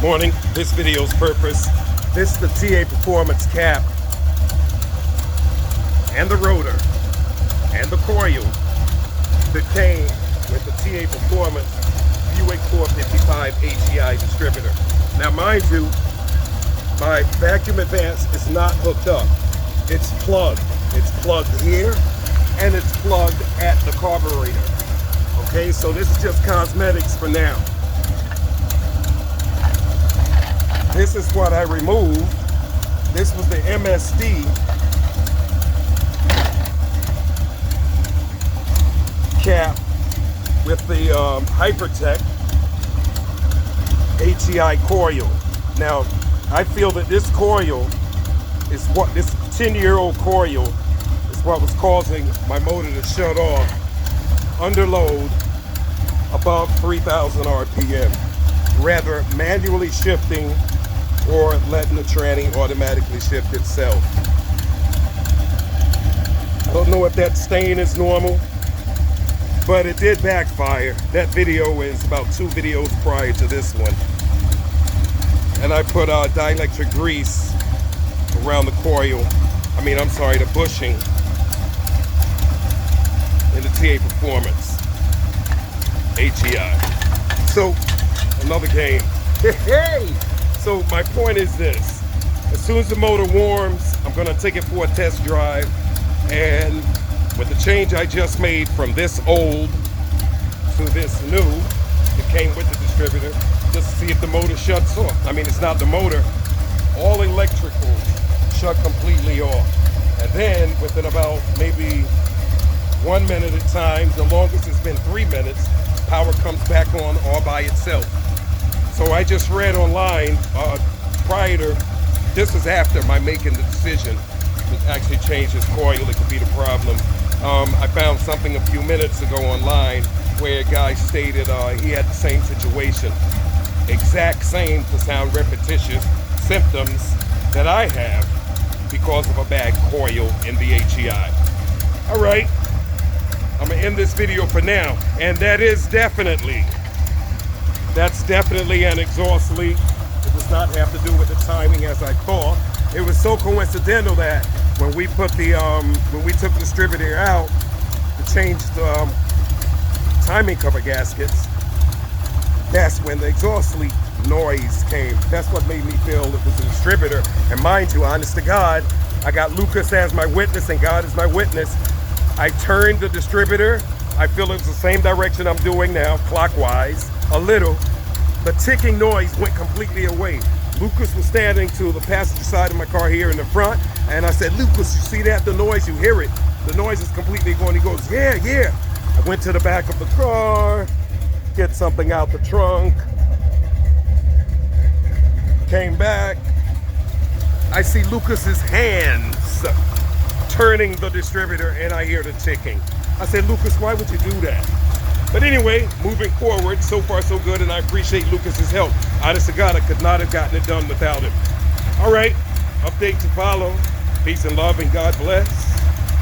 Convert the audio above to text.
Morning. This video's purpose. This is the TA Performance Cap and the rotor and the coil that came with the TA Performance Buick 455 H.E.I distributor. Now mind you, my vacuum advance is not hooked up. It's plugged. It's plugged here and it's plugged at the carburetor. Okay, so this is just cosmetics for now. This is what I removed. This was the MSD cap with the Hypertech H.E.I coil. Now, I feel that this coil is what, this 10-year-old coil is what was causing my motor to shut off under load above 3,000 RPM. Rather manually shifting or letting the tranny automatically shift itself. I don't know if that stain is normal, but it did backfire. That video is about 2 videos prior to this one. And I put dielectric grease around the coil. The bushing in the TA Performance H.E.I. So, another game. Hey! So my point is this. As soon as the motor warms, I'm gonna take it for a test drive. And with the change I just made from this old to this new, it came with the distributor, just to see if the motor shuts off. It's not the motor. All electrical shut completely off. And then within about maybe 1 minute at times, the longest has been 3 minutes, power comes back on all by itself. So I just read online prior to, this was after my making the decision to actually change this coil. It could be the problem. I found something a few minutes ago online where a guy stated he had the same situation, exact same, to sound repetitious, symptoms that I have because of a bad coil in the H.E.I. All right, I'm gonna end this video for now, and that's definitely an exhaust leak. It does not have to do with the timing as I thought. It was so coincidental that when we put the when we took the distributor out to change the timing cover gaskets, that's when the exhaust leak noise came. That's what made me feel it was a distributor. And mind you, honest to God, I got Lucas as my witness and God is my witness. I turned the distributor. I feel it was the same direction I'm doing now, clockwise, a little. The ticking noise went completely away. Lucas was standing to the passenger side of my car here in the front, and I said, Lucas, you see that? The noise, you hear it. The noise is completely gone. He goes, yeah. I went to the back of the car, get something out the trunk, came back. I see Lucas's hands turning the distributor, and I hear the ticking. I said, Lucas, why would you do that? But anyway, moving forward, so far so good, and I appreciate Lucas's help. Honest to God, I could not have gotten it done without him. All right, update to follow. Peace and love, and God bless.